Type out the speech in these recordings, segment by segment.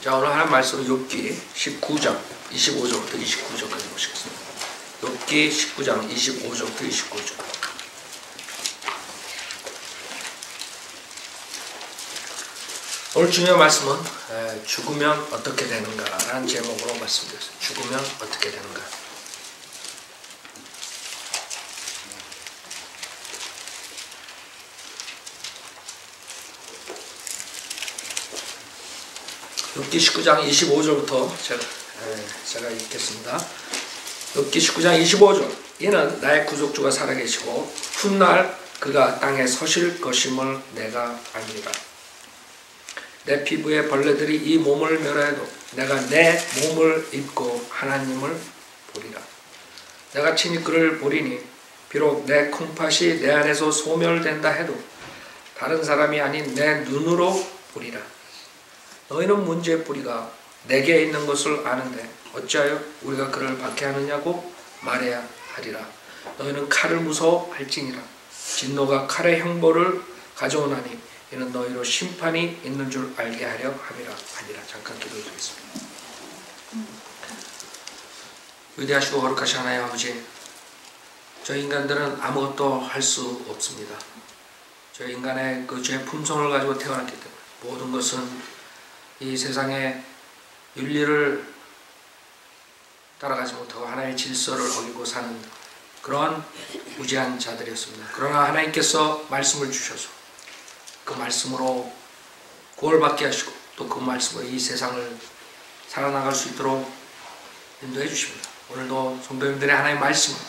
자, 오늘 하나님 말씀 욥기 19장 25절부터 29절까지 보시겠습니다. 욥기 19장 25절부터 29절. 오늘 중요한 말씀은 죽으면 어떻게 되는가 라는 제목으로 말씀드렸습니다. 죽으면 어떻게 되는가. 욥기 19장 25절부터 제가 읽겠습니다. 욥기 19장 25절. 이는 나의 구속주가 살아계시고 훗날 그가 땅에 서실 것임을 내가 압니다. 내 피부에 벌레들이 이 몸을 멸하여도 내가 내 몸을 입고 하나님을 보리라. 내가 친히 그를 보리니 비록 내 콩팥이 내 안에서 소멸된다 해도 다른 사람이 아닌 내 눈으로 보리라. 너희는 문제의 뿌리가 내게 있는 것을 아는데 어찌하여 우리가 그를 박해하느냐고 말해야 하리라. 너희는 칼을 무서워할지니라. 진노가 칼의 형벌을 가져오나니 이는 너희로 심판이 있는 줄 알게 하려 함이라 하니라. 잠깐 기도드리겠습니다. 위대하시고 거룩하신 하나님 아버지, 저희 인간들은 아무것도 할 수 없습니다. 저희 인간의 그 죄의 품성을 가지고 태어났기 때문에 모든 것은 이 세상의 윤리를 따라가지 못하고 하나님의 질서를 어기고 사는 그런 무지한 자들이었습니다. 그러나 하나님께서 말씀을 주셔서 그 말씀으로 구원받게 하시고 또 그 말씀으로 이 세상을 살아나갈 수 있도록 인도해 주십니다. 오늘도 성도님들의 하나님의 말씀을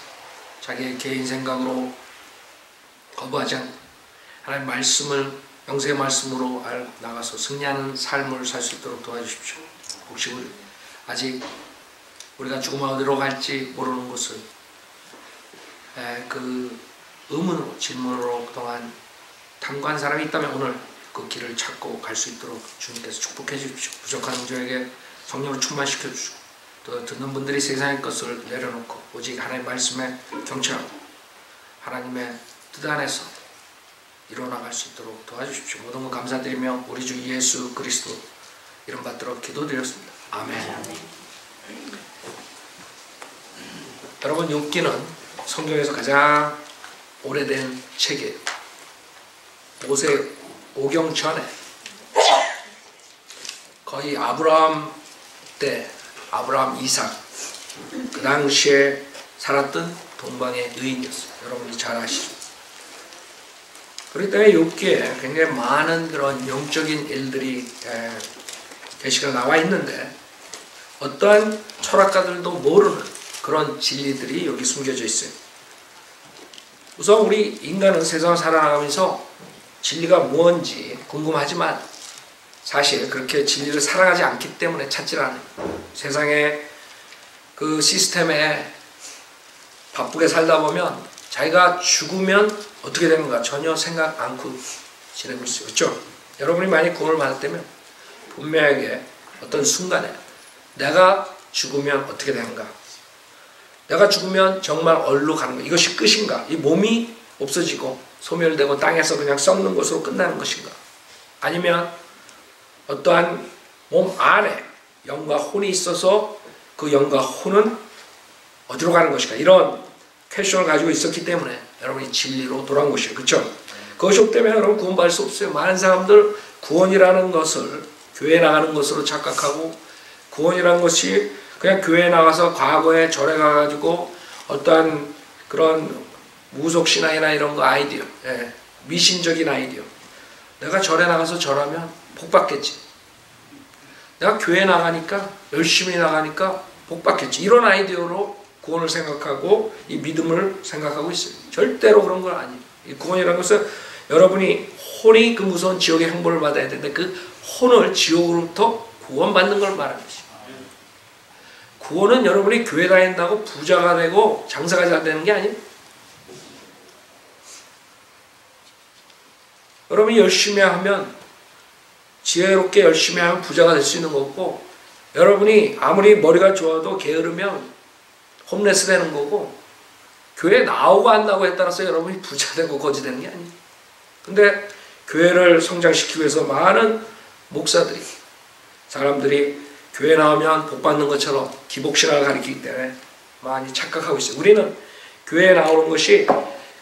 자기의 개인 생각으로 거부하지 않고 하나님의 말씀을 영생의 말씀으로 나가서 승리하는 삶을 살 수 있도록 도와주십시오. 혹시 아직 우리가 죽으면 어디로 갈지 모르는 것을 그 의문으로 질문으로 그동안 탐구한 사람이 있다면 오늘 그 길을 찾고 갈 수 있도록 주님께서 축복해 주십시오. 부족한 저에게 성령을 충만시켜 주시고 또 듣는 분들이 세상의 것을 내려놓고 오직 하나님의 말씀에 경청하고 하나님의 뜻 안에서 이뤄나갈 수 있도록 도와주십시오. 모든 것 감사드리며 우리 주 예수 그리스도 이름 받들어 기도드렸습니다. 아멘. 여러분, 욥기는 성경에서 가장 오래된 책이에요. 모세 오경 전에 거의 아브라함 때 아브라함 이삭 그 당시에 살았던 동방의 의인이었어요. 여러분이 잘 아시죠? 그렇기 때문에 욥기에 굉장히 많은 그런 영적인 일들이 계시가 나와 있는데 어떠한 철학가들도 모르는 그런 진리들이 여기 숨겨져 있어요. 우선 우리 인간은 세상을 살아나가면서 진리가 뭔지 궁금하지만 사실 그렇게 진리를 살아가지 않기 때문에 찾질 않아요. 세상의 그 시스템에 바쁘게 살다 보면 자기가 죽으면 어떻게 되는가 전혀 생각 않고 지내고 있어요. 그렇죠? 여러분이 만약 구원을 받았다면 분명하게 어떤 순간에 내가 죽으면 어떻게 되는가, 내가 죽으면 정말 어디로 가는 가, 이것이 끝인가, 이 몸이 없어지고 소멸되고 땅에서 그냥 썩는 것으로 끝나는 것인가, 아니면 어떠한 몸 안에 영과 혼이 있어서 그 영과 혼은 어디로 가는 것인가, 이런 퀘션을 가지고 있었기 때문에 여러분이 진리로 돌아온 것이에요. 그렇죠? 그것이 없기 때문에 여러분 구원받을 수 없어요. 많은 사람들 구원이라는 것을 교회에 나가는 것으로 착각하고 구원이라는 것이 그냥 교회에 나가서 과거에 절에 가가지고 어떠한 그런 무속신앙이나 이런 거 아이디어, 미신적인 아이디어, 내가 절에 나가서 절하면 복 받겠지, 내가 교회에 나가니까 열심히 나가니까 복 받겠지, 이런 아이디어로 구원을 생각하고 이 믿음을 생각하고 있어요. 절대로 그런 건 아니에요. 이 구원이라는 것은 여러분이 혼이 그 무서운 지옥의 형벌을 받아야 되는데 그 혼을 지옥으로부터 구원받는 걸 말하는 것이에요. 구원은 여러분이 교회 다닌다고 부자가 되고 장사가 잘 되는 게 아니에요. 여러분이 열심히 하면, 지혜롭게 열심히 하면 부자가 될 수 있는 거고, 여러분이 아무리 머리가 좋아도 게으르면 홈레스 되는 거고, 교회 나오고 안 나오고에 따라서 여러분이 부자 되고 거지 되는 게 아니에요. 근데 교회를 성장시키기 위해서 많은 목사들이 사람들이 교회 나오면 복 받는 것처럼 기복신앙을 가리키기 때문에 많이 착각하고 있어요. 우리는 교회에 나오는 것이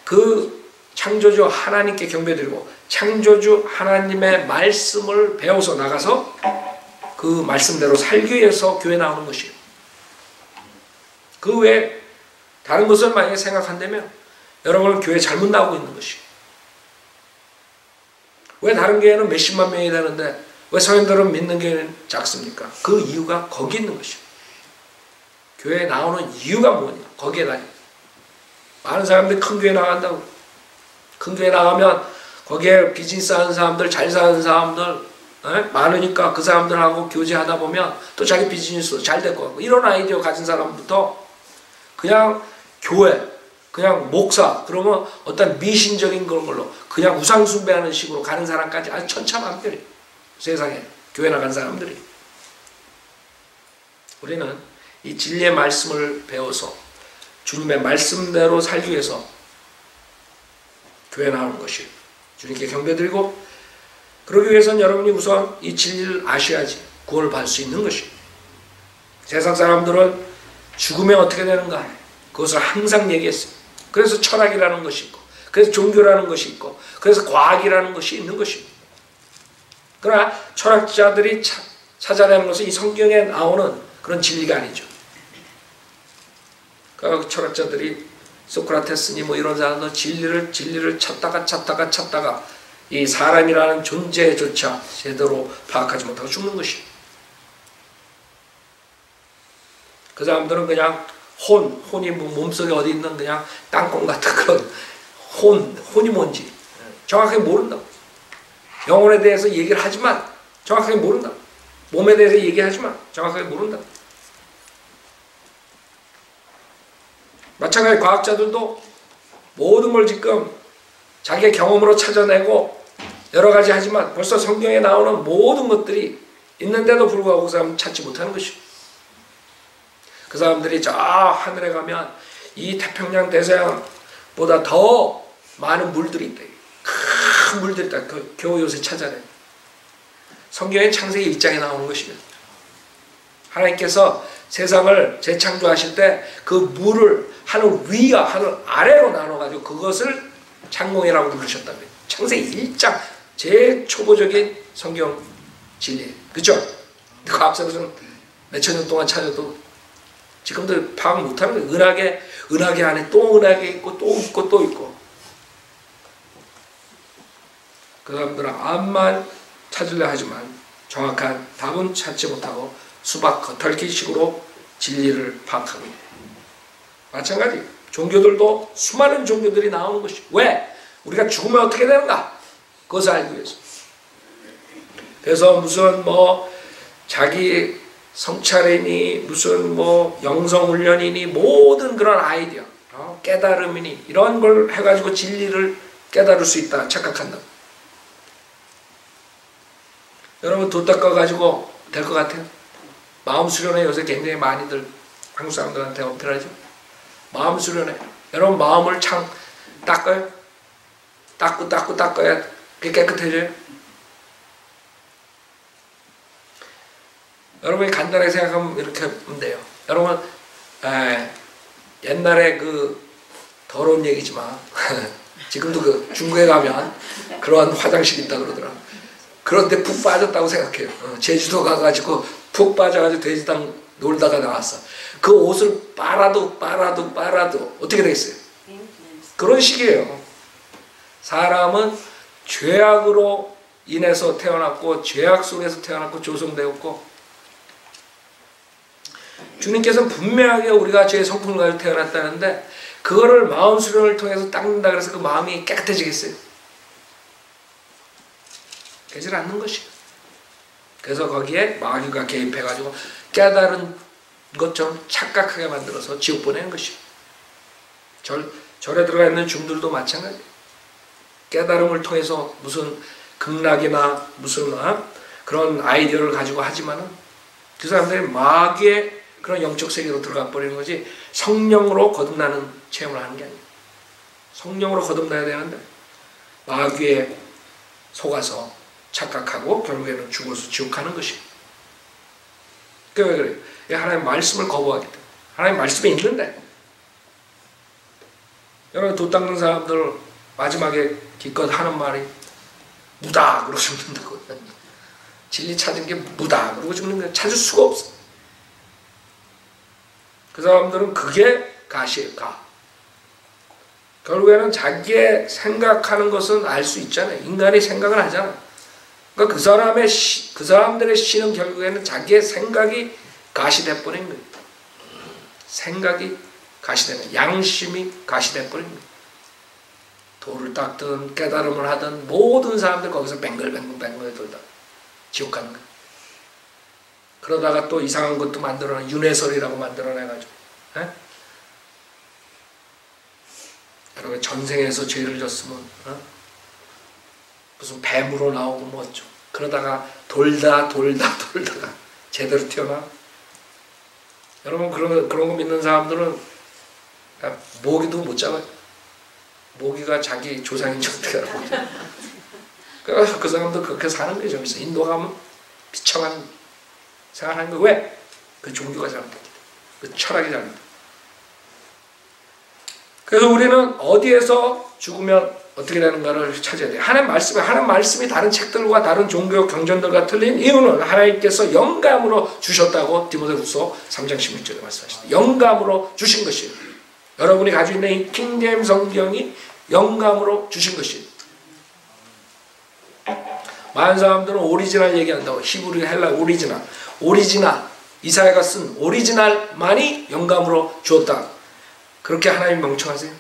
그 창조주 하나님께 경배드리고 창조주 하나님의 말씀을 배워서 나가서 그 말씀대로 살기 위해서 교회 나오는 것이에요. 그 외에 다른 것을 만약에 생각한다면 여러분은 교회 잘못 나오고 있는 것이에요. 왜 다른 교회는 몇십만 명이 되는데 왜 성인들은 믿는 교회는 작습니까? 그 이유가 거기 있는 것이에요. 교회에 나오는 이유가 뭐냐? 거기에 다니. 많은 사람들이 큰 교회 나간다고. 큰 교회 나가면 거기에 비즈니스 하는 사람들, 잘 사는 사람들 많으니까 그 사람들하고 교제하다 보면 또 자기 비즈니스도 잘 될 것 같고, 이런 아이디어 가진 사람부터 그냥 교회, 그냥 목사, 그러면 어떤 미신적인 그런 걸로 그냥 우상 숭배하는 식으로 가는 사람까지 아주 천차만별이에요. 세상에 교회 나간 사람들이. 우리는 이 진리의 말씀을 배워서 주님의 말씀대로 살기 위해서 교회 나오는 것이 주님께 경배드리고, 그러기 위해서는 여러분이 우선 이 진리를 아셔야지 구원을 받을 수 있는 것이. 세상 사람들은 죽으면 어떻게 되는가 그것을 항상 얘기했어요. 그래서 철학이라는 것이 있고, 그래서 종교라는 것이 있고, 그래서 과학이라는 것이 있는 것입니다. 그러나 철학자들이 찾아내는 것은 이 성경에 나오는 그런 진리가 아니죠. 그 철학자들이 소크라테스니 뭐 이런 사람도 진리를 찾다가 이 사람이라는 존재조차 제대로 파악하지 못하고 죽는 것이. 그 사람들은 그냥 혼이 뭐 몸속에 어디 있는 그냥 땅콩 같은 그런 혼이 뭔지 정확하게 모른다. 영혼에 대해서 얘기를 하지만 정확하게 모른다. 몸에 대해서 얘기하지만 정확하게 모른다. 마찬가지 과학자들도 모든 걸 지금 자기의 경험으로 찾아내고 여러 가지 하지만 벌써 성경에 나오는 모든 것들이 있는데도 불구하고 그 사람은 찾지 못하는 것이죠. 그 사람들이 저 하늘에 가면 이 태평양 대서양보다 더 많은 물들이 있다. 큰 물들이 있다. 겨우 요새 찾아내. 성경의 창세기 1장에 나오는 것입니다. 하나님께서 세상을 재창조하실 때 그 물을 하늘 위와 하늘 아래로 나눠가지고 그것을 창공이라고 부르셨다고요. 창세기 1장 제일 초보적인 성경 진리예요. 그렇죠? 그 앞서서는 몇천 년 동안 찾아도 지금도 파악 못하는 거예요. 은하계 안에 또 은하계 있고 또 있고 또 있고. 그 사람들은 암만 찾으려 하지만 정확한 답은 찾지 못하고 수박 겉핥기식으로 진리를 파악하고 있는. 마찬가지 종교들도 수많은 종교들이 나오는 것이. 왜? 우리가 죽으면 어떻게 되는가? 그것을 알기 위해서. 그래서 무슨 뭐 자기 성찰이니 무슨 뭐 영성훈련이니 모든 그런 아이디어, 깨달음이니 이런 걸 해가지고 진리를 깨달을 수 있다 착각한다. 여러분 돈 닦아가지고 될 것 같아요? 마음 수련회 요새 굉장히 많이들 한국 사람들한테 어필하죠. 마음 수련회. 여러분 마음을 참 닦아요. 닦아야 그게 깨끗해져요. 여러분이 간단하게 생각하면 이렇게 하면 돼요. 여러분 옛날에 그 더러운 얘기지만 지금도 그 중국에 가면 그런 화장실이 있다 그러더라. 그런데 푹 빠졌다고 생각해요. 제주도 가가지고 푹 빠져가지고 돼지당 놀다가 나왔어. 그 옷을 빨아도 어떻게 되겠어요? 그런 식이에요. 사람은 죄악으로 인해서 태어났고 죄악 속에서 태어났고 조성되었고, 주님께서는 분명하게 우리가 죄의 성품을 가지고 태어났다는데 그거를 마음 수련을 통해서 닦는다 그래서 그 마음이 깨끗해지겠어요? 되질 않는 것이에요. 그래서 거기에 마귀가 개입해가지고 깨달은 것처럼 착각하게 만들어서 지옥 보내는 것이에요. 절에 들어가 있는 중들도 마찬가지예요. 깨달음을 통해서 무슨 극락이나 무슨 그런 아이디어를 가지고 하지만은 그 사람들이 마귀의 그런 영적 세계로 들어가 버리는 거지 성령으로 거듭나는 체험을 하는 게 아니에요. 성령으로 거듭나야 되는데 마귀에 속아서 착각하고 결국에는 죽어서 지옥 가는 것이에요. 그게 왜 그래요? 하나님 말씀을 거부하기 때문에. 하나님 말씀에 있는데. 여러분 도 닦는 사람들 마지막에 기껏 하는 말이 무다 그러고 죽는다고. 진리 찾은 게 무다 그러고 죽는 거야. 찾을 수가 없어. 그 사람들은 그게 가시예요. 가. 결국에는 자기의 생각하는 것은 알 수 있잖아요. 인간이 생각을 하잖아. 그러니까 그 사람들의 신은 결국에는 자기의 생각이 가시돼버린 거예요. 생각이 가시되는, 양심이 가시돼버린 거예요. 도를 닦든 깨달음을 하든 모든 사람들 거기서 뱅글뱅글 돌다 지옥 가는 거예요. 그러다가 또 이상한 것도 만들어내, 윤회설이라고 만들어내가지고. 에? 여러분 전생에서 죄를 졌으면 무슨 뱀으로 나오고 뭐 어쩌고 그러다가 돌다가 제대로 태어나. 여러분 그런 거 믿는 사람들은 모기도 못 잡아요. 모기가 자기 조상인지 어떻게 알아보죠. 그래서 그 사람도 그렇게 사는 거죠. 그래서 인도 가면 비참한 생활하는 거. 왜? 그 종교가 잘못됐기 때문에. 그 철학이 잘못됐기. 그래서 우리는 어디에서 죽으면 어떻게 되는가를 찾아야 돼요. 하나님 말씀이 다른 책들과 다른 종교 경전들과 틀린 이유는 하나님께서 영감으로 주셨다고 디모데후서 3장 16절에 말씀하시죠. 영감으로 주신 것이에요. 여러분이 가지고 있는 이 킹제임 성경이 영감으로 주신 것이에요. 많은 사람들은 오리지널 얘기한다고. 히브리 헬라 오리지널 이사야가 쓴 오리지널만이 영감으로 주었다. 그렇게 하나님 멍청하세요?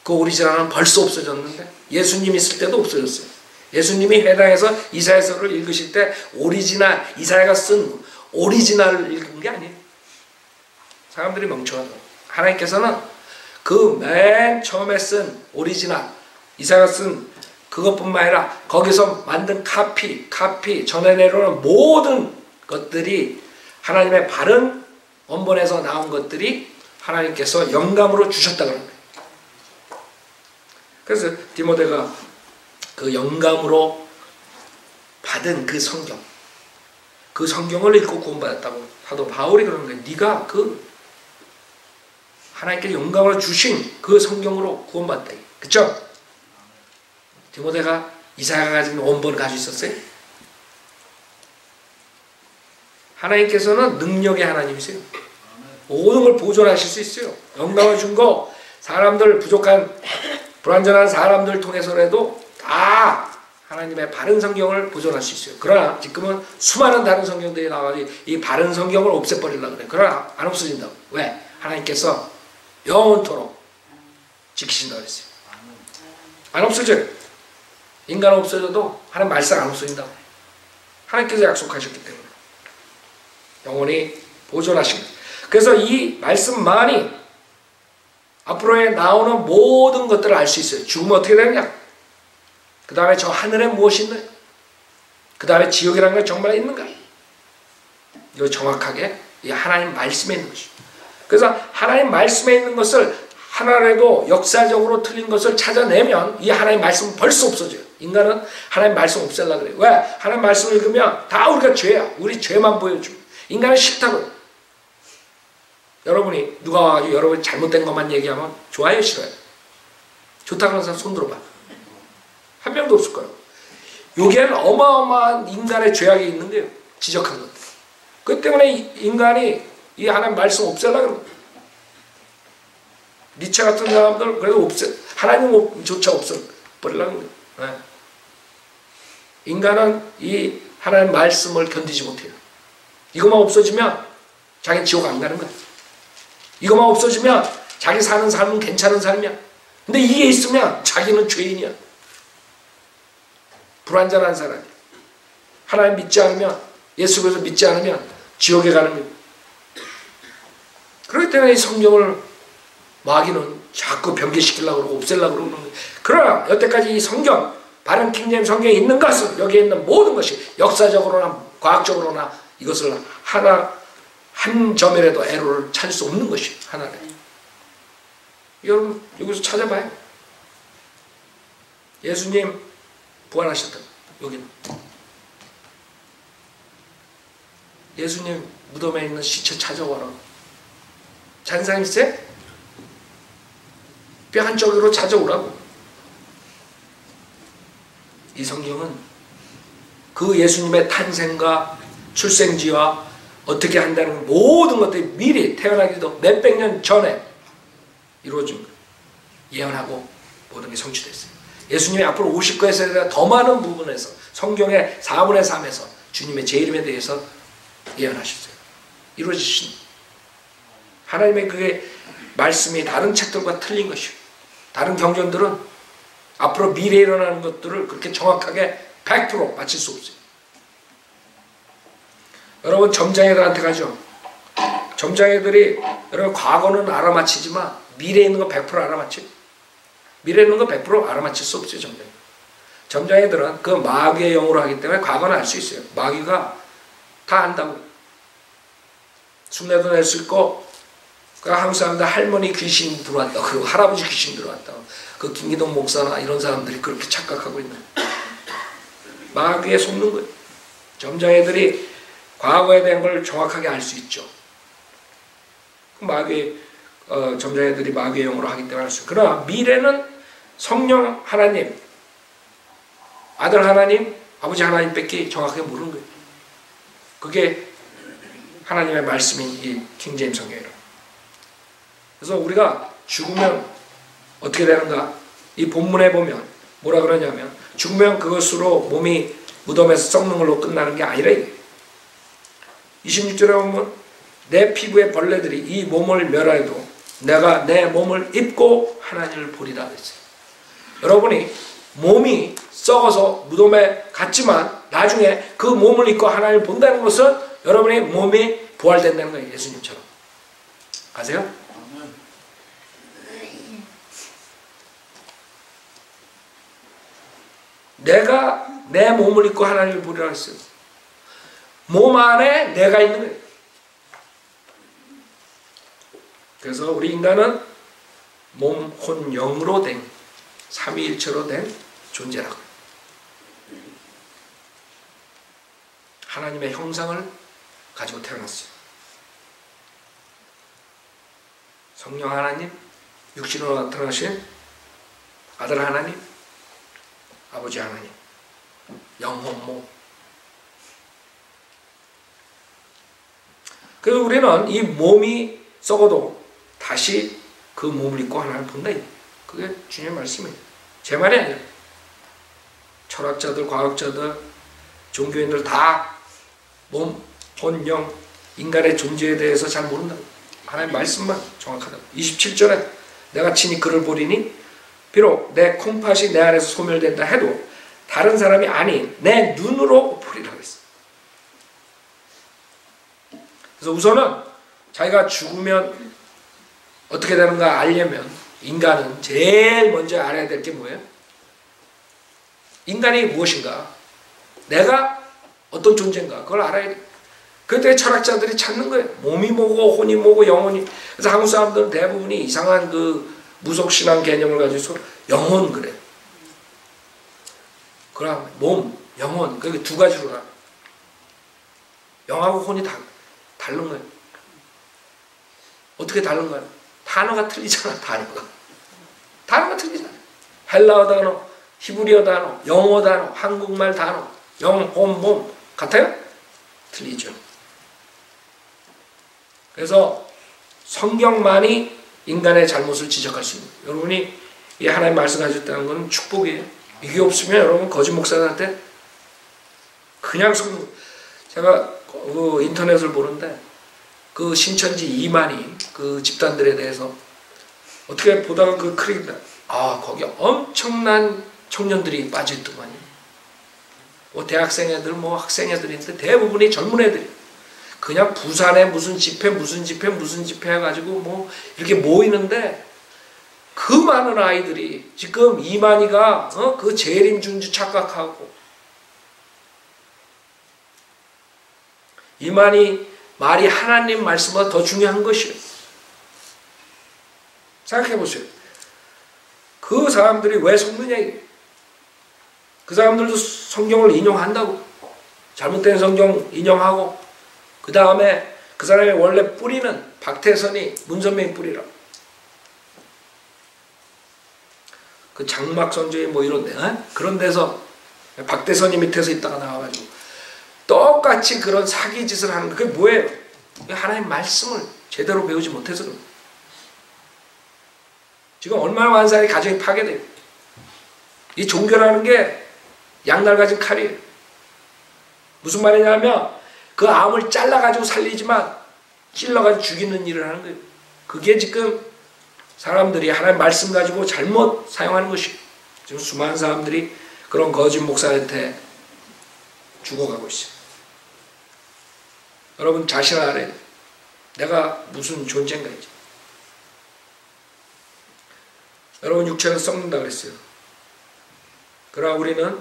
그 오리지널은 벌써 없어졌는데 예수님 있을 때도 없어졌어요. 예수님이 회당에서 이사야서를 읽으실 때 이사야가 쓴 오리지널을 읽은 게 아니에요. 사람들이 멍청하다. 하나님께서는 그 맨 처음에 쓴 오리지널 이사야가 쓴 그것뿐만 아니라 거기서 만든 카피 전해 내려오는 모든 것들이 하나님의 바른 원본에서 나온 것들이 하나님께서 영감으로 주셨다고 합니다. 그래서 디모데가 그 영감으로 받은 그 성경을 읽고 구원받았다고 하도 바울이 그러는 거예요. 네가 그 하나님께서 영감으로 주신 그 성경으로 구원받았다. 그쵸? 디모데가 이사야가 가진 원본을 가지고 있었어요? 하나님께서는 능력의 하나님이세요. 모든 걸 보존하실 수 있어요. 영감을 준 거 사람들 부족한 불완전한 사람들 통해서라도 다 하나님의 바른 성경을 보존할 수 있어요. 그러나 지금은 수많은 다른 성경들이 나와가지고 이 바른 성경을 없애버리려고 그래요. 그러나 안 없어진다고. 왜? 하나님께서 영원토록 지키신다고 그랬어요. 안 없어져요. 인간은 없어져도 하나님 말씀 안 없어진다고. 하나님께서 약속하셨기 때문에 영원히 보존하신 거예요. 그래서 이 말씀만이 앞으로에 나오는 모든 것들을 알 수 있어요. 죽으면 어떻게 되느냐? 그 다음에 저 하늘에 무엇이 있느냐? 그 다음에 지옥이라는 건 정말 있는가? 이거 정확하게 이 하나님 말씀에 있는 것이죠. 그래서 하나님 말씀에 있는 것을 하나라도 역사적으로 틀린 것을 찾아내면 이 하나님 말씀은 벌써 없어져요. 인간은 하나님 말씀 없애려고 그래요. 왜? 하나님 말씀을 읽으면 다 우리가 죄야. 우리 죄만 보여줘. 인간은 싫다고요. 여러분이 누가 와가지고 여러분이 잘못된 것만 얘기하면 좋아요, 싫어요? 좋다고 하는 사람 손 들어봐. 한 명도 없을 거예요. 여기에는 어마어마한 인간의 죄악이 있는 거예요. 지적한 것들. 그 때문에 인간이 이 하나님 말씀 없애려고 그러는 거예요. 니체 같은 사람들 그래도 하나님조차 없애버리려고 그래요. 네. 인간은 이 하나님 말씀을 견디지 못해요. 이것만 없어지면 자기는 지옥 안 가는 거야. 이것만 없어지면 자기 사는 삶은 괜찮은 삶이야. 근데 이게 있으면 자기는 죄인이야. 불완전한 사람이야. 하나님 믿지 않으면, 예수 그리스도 믿지 않으면 지옥에 가는 거야. 그렇기 때문에 이 성경을 마귀는 자꾸 변개시키려고 그러고 없애려고 그러는 거야. 그러나 여태까지 이 성경, 바른 킹제임 성경에 있는 것은, 여기에 있는 모든 것이 역사적으로나 과학적으로나 이것을 한 점이라도 애로를 찾을 수 없는 것이 하나래. 여러분 여기서 찾아봐요. 예수님 부활하셨다. 여기는 예수님 무덤에 있는 시체 찾아와라. 잔 사람 있어요? 뼈 한쪽으로 찾아오라고. 이 성경은 그 예수님의 탄생과 출생지와 어떻게 한다는 모든 것들이 미리 태어나기도 몇백 년 전에 이루어진 거예요. 예언하고 모든 게 성취됐어요. 예수님이 앞으로 오실 것에 대한 더 많은 부분에서 성경의 4분의 3에서 주님의 재림에 대해서 예언하셨어요. 이루어지신 하나님의 그게 말씀이 다른 책들과 틀린 것이요. 다른 경전들은 앞으로 미래에 일어나는 것들을 그렇게 정확하게 100% 맞힐 수 없어요. 여러분 점장애들한테 가죠. 점장애들이 여러분 과거는 알아맞히지만 미래에 있는 거 100% 알아맞혀요. 미래에 있는 거 100% 알아맞힐 수 없어요. 점장애. 점장애들은 그 마귀의 영으로 하기 때문에 과거는 알 수 있어요. 마귀가 다 안다고. 흉내도 낼 수 있고 한국 사람들 할머니 귀신 들어왔다. 그리고 할아버지 귀신 들어왔다. 그 김기동 목사나 이런 사람들이 그렇게 착각하고 있는 마귀에 속는 거예요. 점장애들이 과거에 대한 걸 정확하게 알 수 있죠. 점장애들이 마귀의 영으로 하기 때문에 알 수 있어요. 그러나 미래는 성령 하나님, 아들 하나님, 아버지 하나님밖에 정확하게 모르는 거예요. 그게 하나님의 말씀인 이 킹제임 성경이에요. 그래서 우리가 죽으면 어떻게 되는가? 이 본문에 보면 뭐라 그러냐면 죽으면 그것으로 몸이 무덤에서 썩는 걸로 끝나는 게 아니라 이게 26절에 보면 내 피부의 벌레들이 이 몸을 멸하여도 내가 내 몸을 입고 하나님을 보리라 그랬어요. 여러분이 몸이 썩어서 무덤에 갔지만 나중에 그 몸을 입고 하나님을 본다는 것은 여러분의 몸이 부활된다는 거예요. 예수님처럼. 아세요? 내가 내 몸을 입고 하나님을 보리라 했어요. 몸 안에 내가 있는 거예요. 그래서 우리 인간은 몸, 혼, 영으로 된 삼위일체로 된 존재라고. 하나님의 형상을 가지고 태어났어요. 성령 하나님, 육신으로 나타나신 아들 하나님, 아버지 하나님, 영혼모. 그래서 우리는 이 몸이 썩어도 다시 그 몸을 입고 하나님을 본다. 그게 주님의 말씀이에요. 제 말이 아니에요. 철학자들, 과학자들, 종교인들 다 몸, 혼, 영, 인간의 존재에 대해서 잘 모른다. 하나님의 말씀만 정확하다. 27절에 내가 친히 그를 보리니 비록 내 콩팥이 내 안에서 소멸된다 해도 다른 사람이 아닌 내 눈으로 보리라 그랬어요. 그래서 우선은 자기가 죽으면 어떻게 되는가 알려면 인간은 제일 먼저 알아야 될 게 뭐예요? 인간이 무엇인가? 내가 어떤 존재인가? 그걸 알아야 돼. 그때 철학자들이 찾는 거예요. 몸이 뭐고 혼이 뭐고 영혼이. 그래서 한국 사람들은 대부분이 이상한 그 무속신앙 개념을 가지고 영혼 그래. 그럼 몸, 영혼 그게 두 가지로 나. 영하고 혼이 다른 거예요. 어떻게 다른 거예요? 단어가 틀리잖아. 단어가 틀리잖아. 헬라어 단어, 히브리어 단어, 영어 단어, 한국말 단어, 영, 혼, 몸 같아요? 틀리죠. 그래서 성경만이 인간의 잘못을 지적할 수 있는. 여러분이 이 하나님 말씀 가졌다는 건 축복이에요. 이게 없으면 여러분 거짓 목사들한테 그냥 제가 그 인터넷을 보는데 그 신천지 이만희 그 집단들에 대해서 어떻게 보다가 그 크릭다. 거기 엄청난 청년들이 빠져있더만요. 뭐 대학생 애들, 뭐 학생 애들인데 대부분이 젊은 애들이 그냥 부산에 무슨 집회 해가지고 뭐 이렇게 모이는데 그 많은 아이들이 지금 이만희가 그 재림 준주 착각하고 이만희 말이 하나님 말씀보다 더 중요한 것이에요. 생각해 보세요. 그 사람들이 왜 속느냐 이게. 그 사람들도 성경을 인용한다고. 잘못된 성경 인용하고 그 다음에 그 사람의 원래 뿌리는 박태선이 문선명의 뿌리라. 그 장막선조에 뭐 이런데 그런 데서 박대선이 밑에서 있다가 나와가지고 똑같이 그런 사기 짓을 하는 그게 뭐예요? 하나님 말씀을 제대로 배우지 못해서 그런 거예요. 지금 얼마나 많은 사람이 가정이 파괴돼요. 이 종교라는 게 양날 가진 칼이에요. 무슨 말이냐면 그 암을 잘라가지고 살리지만 찔러가지고 죽이는 일을 하는 거예요. 그게 지금 사람들이 하나님 말씀 가지고 잘못 사용하는 것이에요. 지금 수많은 사람들이 그런 거짓 목사한테 죽어가고 있어요. 여러분 자신 알아야 돼요. 내가 무슨 존재인가 이제. 여러분 육체는 썩는다 그랬어요. 그러나 우리는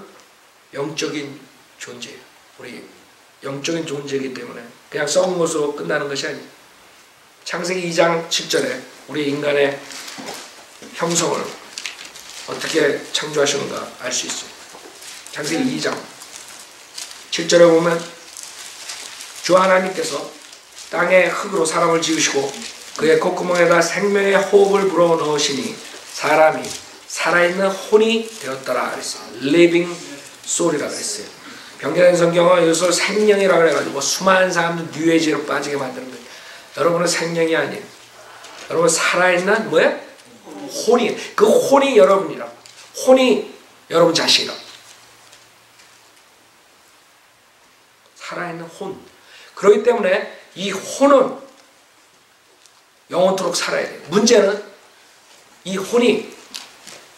영적인 존재예요. 우리 영적인 존재이기 때문에 그냥 썩은 것으로 끝나는 것이 아니에요. 창세기 2장 7절에 우리 인간의 형성을 어떻게 창조하셨는가 알 수 있어요. 창세기 2장 7절에 보면 주 하나님께서 땅의 흙으로 사람을 지으시고 그의 콧구멍에다 생명의 호흡을 불어넣으시니 사람이 살아있는 혼이 되었더라 그랬어요. living soul이라고 그랬어요. 병자된 성경은 이것을 생명이라고 해가지고 수많은 사람들 뉴에이지로 빠지게 만드는 거예요. 여러분은 생명이 아니에요. 여러분 살아있는 뭐예요? 혼이. 그 혼이 여러분이라. 혼이 여러분 자신이라. 살아있는 혼. 그렇기 때문에 이 혼은 영원토록 살아야 돼요. 문제는 이 혼이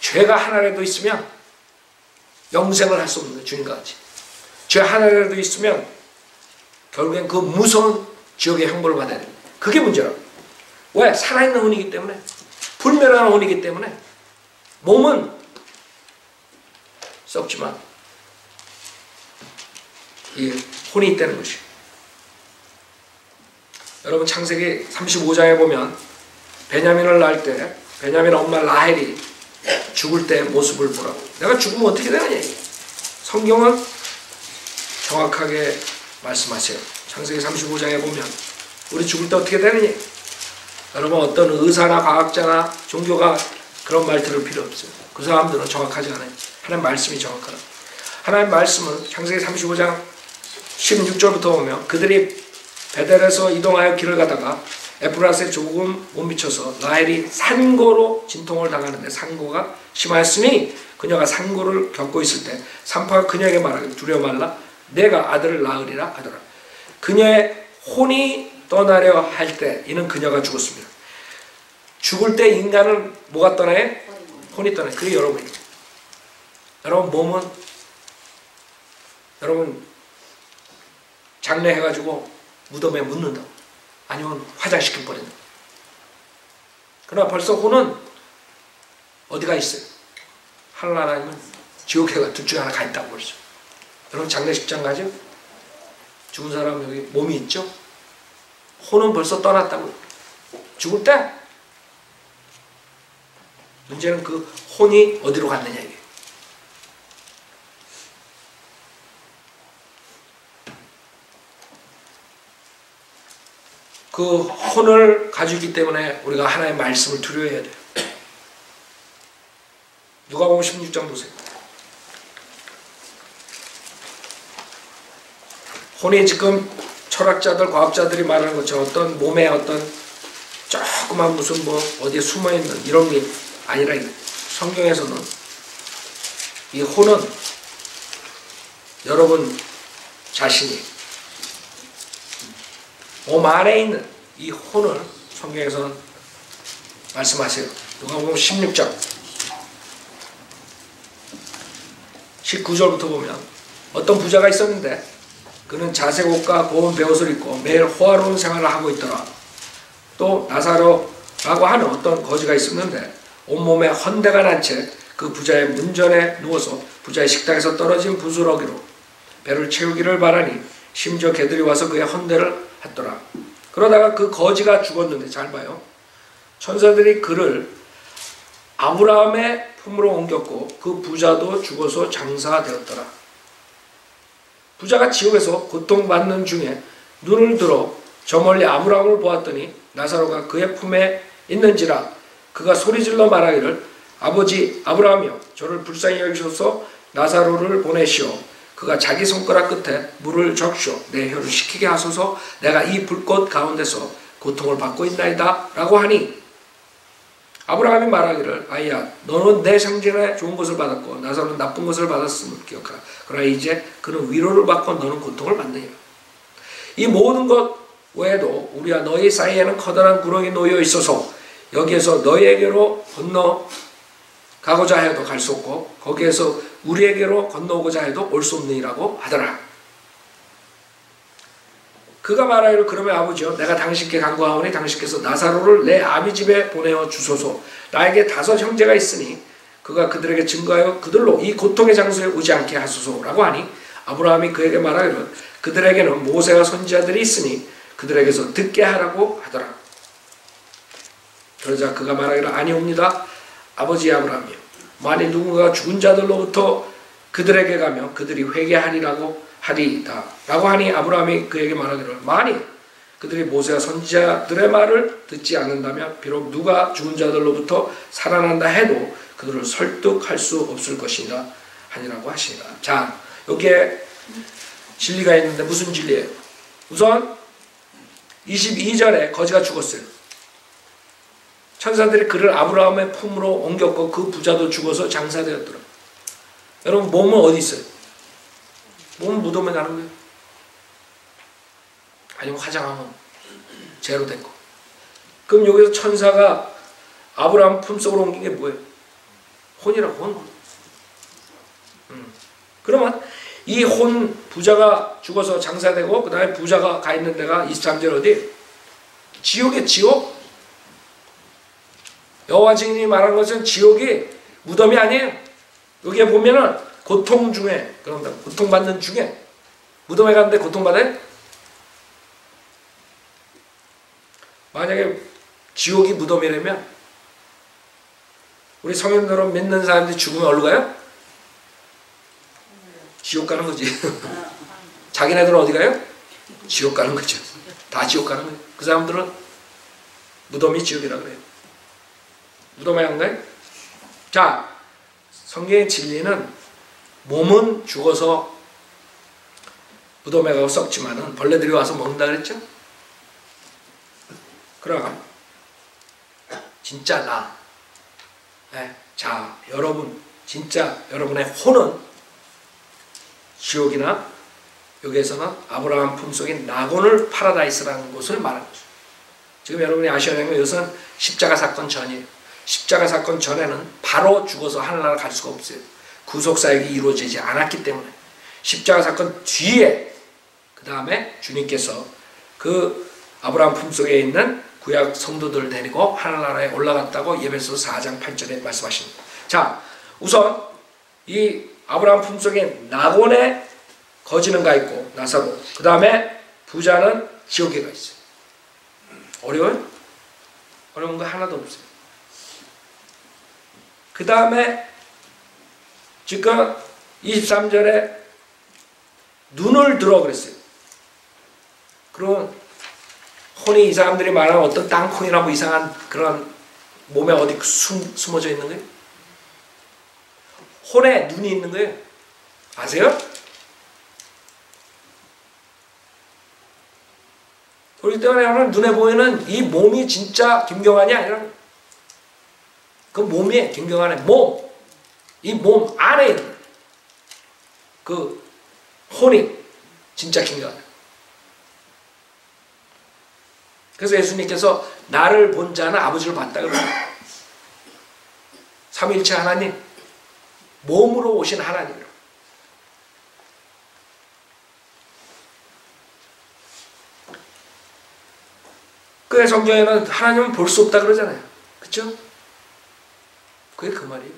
죄가 하나라도 있으면 영생을 할 수 없는 거예요. 주님과 같이. 죄 하나라도 있으면 결국엔 그 무서운 지옥의 형벌을 받아야 됩니다. 그게 문제라고. 왜? 살아있는 혼이기 때문에. 불멸하는 혼이기 때문에. 몸은 썩지만 이 혼이 있다는 것이에요. 여러분 창세기 35장에 보면 베냐민을 낳을 때 베냐민 엄마 라헬이 죽을 때 모습을 보라고. 내가 죽으면 어떻게 되느냐 이게. 성경은 정확하게 말씀하세요. 창세기 35장에 보면 우리 죽을 때 어떻게 되느냐. 여러분 어떤 의사나 과학자나 종교가 그런 말 들을 필요 없어요. 그 사람들은 정확하지 않아요. 하나님 말씀이 정확하다. 하나님 말씀은 창세기 35장 16절부터 보면 그들이 베델에서 이동하여 길을 가다가 에프라스에 조금 못 미쳐서 라헬이 산고로 진통을 당하는데 산고가 심하였으니 그녀가 산고를 겪고 있을 때 산파가 그녀에게 말하기를 두려워 말라 내가 아들을 낳으리라 하더라. 그녀의 혼이 떠나려 할 때 이는 그녀가 죽었습니다. 죽을 때 인간은 뭐가 떠나요? 혼이 떠나요. 그게 여러분이에요. 여러분 몸은 여러분 장례해가지고 무덤에 묻는다. 아니면 화장시켜 버린다. 그러나 벌써 혼은 어디가 있어요? 하늘나라 아니면 지옥에가 둘 중에 하나 가 있다고 벌써. 여러분 장례식장 가죠? 죽은 사람 여기 몸이 있죠? 혼은 벌써 떠났다고요. 죽을 때 문제는 그 혼이 어디로 갔느냐 이게. 그 혼을 가지고 있기 때문에 우리가 하나님의 말씀을 두려워해야 돼요. 누가복음 16장 보세요. 혼이 지금 철학자들, 과학자들이 말하는 것처럼 어떤 몸에 어떤 조그만 무슨 뭐 어디에 숨어있는 이런 게 아니라 성경에서는 이 혼은 여러분 자신이 몸 안에 있는 이 혼을 성경에서는 말씀하세요. 누가복음 16장 19절부터 보면 어떤 부자가 있었는데 그는 자색 옷과 고운 베옷을 입고 매일 호화로운 생활을 하고 있더라. 또 나사로라고 하는 어떤 거지가 있었는데 온몸에 헌대가 난 채 그 부자의 문전에 누워서 부자의 식탁에서 떨어진 부스러기로 배를 채우기를 바라니 심지어 개들이 와서 그의 헌대를 했더라. 그러다가 그 거지가 죽었는데 잘 봐요. 천사들이 그를 아브라함의 품으로 옮겼고 그 부자도 죽어서 장사가 되었더라. 부자가 지옥에서 고통받는 중에 눈을 들어 저 멀리 아브라함을 보았더니 나사로가 그의 품에 있는지라. 그가 소리질러 말하기를 아버지 아브라함이여 저를 불쌍히 여기소서 나사로를 보내시오. 그가 자기 손가락 끝에 물을 적시오. 내 혀를 식히게 하소서. 내가 이 불꽃 가운데서 고통을 받고 있나이다 라고 하니 아브라함이 말하기를 아이야 너는 내 생전에 좋은 것을 받았고 나사로는 나쁜 것을 받았음을 기억하라. 그러나 이제 그는 위로를 받고 너는 고통을 받느니라. 이 모든 것 외에도 우리와 너희 사이에는 커다란 구렁이 놓여 있어서 여기에서 너희에게로 건너가고자 해도 갈 수 없고 거기에서 우리에게로 건너오고자 해도 올 수 없느니라고 하더라. 그가 말하기를 그러면 아버지여 내가 당신께 간구하오니 당신께서 나사로를 내 아비 집에 보내어 주소서. 나에게 5 형제가 있으니 그가 그들에게 증거하여 그들로 이 고통의 장소에 오지 않게 하소서라고 하니 아브라함이 그에게 말하기를 그들에게는 모세와 선지자들이 있으니 그들에게서 듣게 하라고 하더라. 그러자 그가 말하기를 아니옵니다 아버지 아브라함이여 만일 누군가 죽은 자들로부터 그들에게 가면 그들이 회개하리라고 하리이다 라고 하니 아브라함이 그에게 말하기를 만일 그들이 모세와 선지자들의 말을 듣지 않는다면 비록 누가 죽은 자들로부터 살아난다 해도 그들을 설득할 수 없을 것이다 하니라고 하시니라. 자 여기에 진리가 있는데 무슨 진리예요? 우선 22절에 거지가 죽었어요. 천사들이 그를 아브라함의 품으로 옮겼고 그 부자도 죽어서 장사되었더라. 여러분 몸은 어디 있어요? 몸은 무덤에 가는 거예요. 아니면 화장하면 죄로 된 거. 그럼 여기서 천사가 아브라함 품속으로 옮긴 게 뭐예요? 혼이라고 혼. 그러면 이 혼 부자가 죽어서 장사되고 그 다음에 부자가 가 있는 데가 23절 어디? 지옥이에요. 지옥. 여호와 증인이 말한 것은 지옥이 무덤이 아니에요. 여기에 보면은 고통 중에 그런다. 고통받는 중에 무덤에 갔는데 고통받아요? 만약에 지옥이 무덤이라면 우리 성인들은 믿는 사람들이 죽으면 어디로 가요? 지옥 가는 거지. 자기네들은 어디 가요? 지옥 가는 거죠. 다 지옥 가는 거예요. 그 사람들은 무덤이 지옥이라고 그래요. 무덤에 간 거예요? 자, 성경의 진리는 몸은 죽어서 무덤에 가고 썩지만은 벌레들이 와서 먹는다 그랬죠? 그럼 진짜 나. 네. 자, 여러분 진짜 여러분의 혼은 지옥이나 여기에서는 아브라함 품속인 나곤을 파라다이스라는 곳을 말하는 거죠. 지금 여러분이 아셔야 되는 것은 십자가 사건 전이에요. 십자가 사건 전에는 바로 죽어서 하늘나라 갈 수가 없어요. 구속사역이 이루어지지 않았기 때문에. 십자가 사건 뒤에 그 다음에 주님께서 그 아브라함 품속에 있는 구약 성도들을 데리고 하늘나라에 올라갔다고 에베소서 4장 8절에 말씀하십니다. 자, 우선 이 아브라함 품속에 나곤의 거지는 가 있고 나사로, 그 다음에 부자는 지옥에 가 있어요. 어려워요? 어려운 거 하나도 없어요. 그 다음에 지금 23절에 눈을 들어 그랬어요. 그럼 혼이 이 사람들이 말하는 어떤 땅콩이라고 이상한 그런 몸에 어디 숨어져 있는 거예요? 혼에 눈이 있는 거예요. 아세요? 그렇기 때문에 눈에 보이는 이 몸이 진짜 김경환이 아니라 그 몸이 김경환의 몸, 이 몸 안에 있는 그 혼이 진짜 김경환. 그래서 예수님께서 나를 본 자는 아버지를 봤다 그러죠. 삼위일체 하나님, 몸으로 오신 하나님이라고. 그 성경에는 하나님은 볼 수 없다 그러잖아요. 그렇죠? 그게 그 말이에요.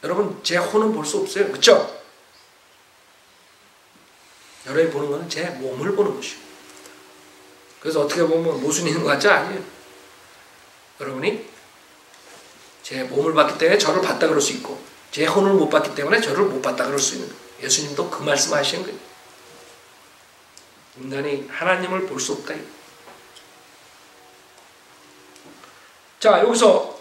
여러분 제 혼은 볼 수 없어요. 그렇죠? 여러분이 보는 것은 제 몸을 보는 것이에요. 그래서 어떻게 보면 모순이 있는 것 같지? 아니에요. 여러분이 제 몸을 봤기 때문에 저를 봤다 그럴 수 있고 제 혼을 못 봤기 때문에 저를 못 봤다 그럴 수 있는 거예요. 예수님도 그 말씀 하시는 거예요. 인간이 하나님을 볼 수 없다. 자, 여기서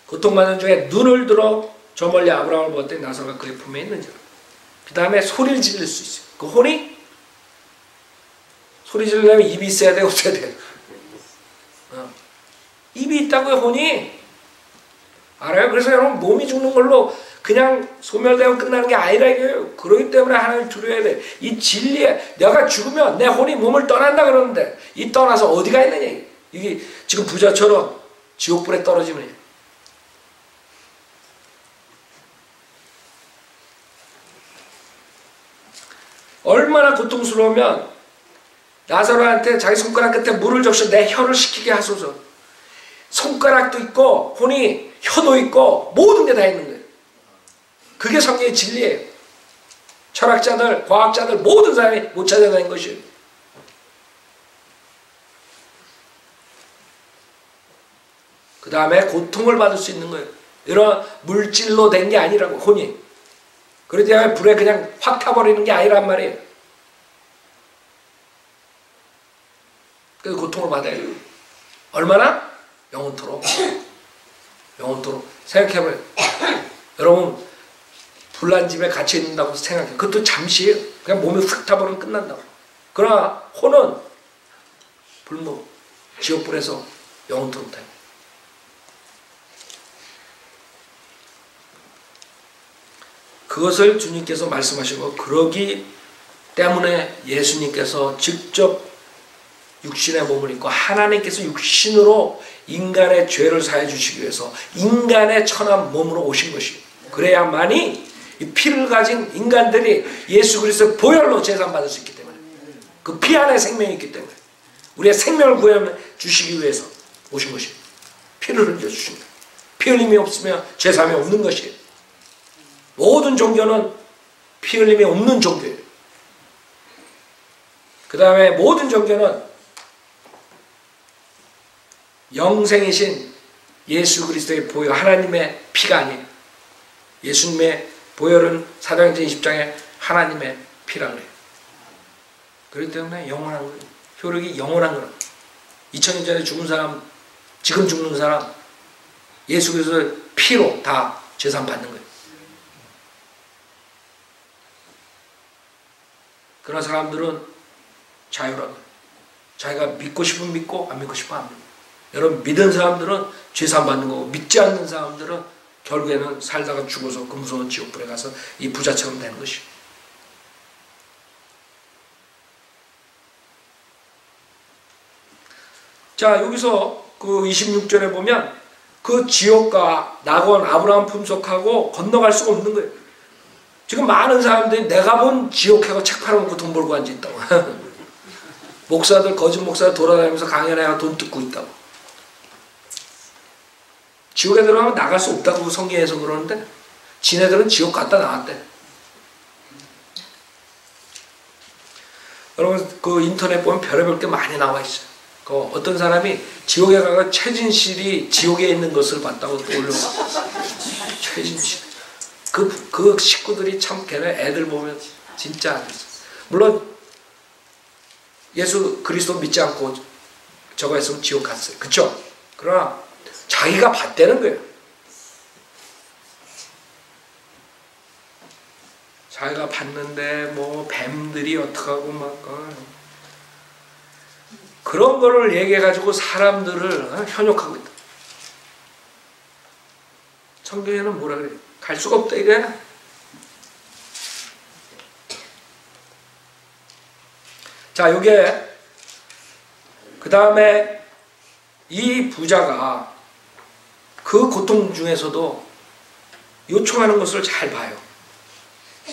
고통받는 중에 눈을 들어 저 멀리 아브라함을 보았더니 나사로가 그의 품에 있는지라. 그 다음에 소리를 지를 수 있어요. 그 혼이 소리 지르려면 입이 있어야 돼, 없어야 돼? 입이 있다고요, 혼이. 알아요? 그래서 여러분 몸이 죽는 걸로 그냥 소멸되고 끝나는 게 아니라 이거예요. 그러기 때문에 하나님을 두려워야 돼. 이 진리에 내가 죽으면 내 혼이 몸을 떠난다 그러는데 이 떠나서 어디가 있느냐. 이게 지금 부자처럼 지옥불에 떨어지면 얼마나 고통스러우면 나사로한테 자기 손가락 끝에 물을 적셔 내 혀를 식히게 하소서. 손가락도 있고 혼이 혀도 있고 모든 게 다 있는 거예요. 그게 성경의 진리예요. 철학자들, 과학자들 모든 사람이 못 찾아내는 것이에요. 그 다음에 고통을 받을 수 있는 거예요. 이런 물질로 된 게 아니라고, 혼이. 그러기 때문에 불에 그냥 확 타버리는 게 아니란 말이에요. 그래서 고통을 받아야 돼요. 얼마나? 영원토록. 영원토록. 생각해봐요. 여러분 불난 집에 갇혀 있는다고 생각해. 그것도 잠시예요. 그냥 몸이 훅 타버리면 끝난다고. 그러나 혼은 불목, 지옥불에서 영원토록 타요. 그것을 주님께서 말씀하시고 그러기 때문에 예수님께서 직접 육신의 몸을 입고 하나님께서 육신으로 인간의 죄를 사해 주시기 위해서 인간의 천한 몸으로 오신 것이에요. 그래야만이 이 피를 가진 인간들이 예수 그리스도의 보혈로 제사받을 수 있기 때문에, 그 피 안에 생명이 있기 때문에 우리의 생명을 구해 주시기 위해서 오신 것이에요. 피를 흘려 주십니다. 피 흘림이 없으면 제사함이 없는 것이에요. 모든 종교는 피 흘림이 없는 종교예요. 그 다음에 모든 종교는 영생이신 예수 그리스도의 보혈, 하나님의 피가 아니에요. 예수님의 보혈은 사도행전 20장에 하나님의 피라고 해요. 그렇기 때문에 영원한 거예요. 효력이 영원한 거예요. 2000년 전에 죽은 사람, 지금 죽는 사람, 예수 그리스도의 피로 다 재산 받는 거예요. 그런 사람들은 자유라고. 자기가 믿고 싶으면 믿고 안 믿고 싶으면 안 믿고. 여러분 믿은 사람들은 죄산 받는 거고 믿지 않는 사람들은 결국에는 살다가 죽어서 그 무서운 지옥불에 가서 이 부자처럼 되는 것이에요. 자, 여기서 그 26절에 보면 그 지옥과 낙원 아브라함 품속하고 건너갈 수가 없는 거예요. 지금 많은 사람들이 내가 본 지옥하고 책 팔아먹고 돈 벌고 앉아있다고. 목사들, 거짓 목사들 돌아다니면서 강연해가 돈 뜯고 있다고. 지옥에 들어가면 나갈 수 없다고 성경에서 그러는데 지네들은 지옥 갔다 나왔대. 여러분 그 인터넷 보면 별의별 게 많이 나와 있어요. 그 어떤 사람이 지옥에 가서 최진실이 지옥에 있는 것을 봤다고 또 올려. 최진실. 그 식구들이 참 걔네 애들 보면 진짜 안 됐어. 물론 예수 그리스도 믿지 않고 저거 했으면 지옥 갔어요. 그쵸? 그러나 자기가 봤다는 거예요. 자기가 봤는데 뭐 뱀들이 어떡하고 막 그런 거를 얘기해가지고 사람들을 현혹하고 있다. 성경에는 뭐라 그래요? 갈 수가 없다 이게. 자, 요게 그 다음에 이 부자가 그 고통 중에서도 요청하는 것을 잘 봐요.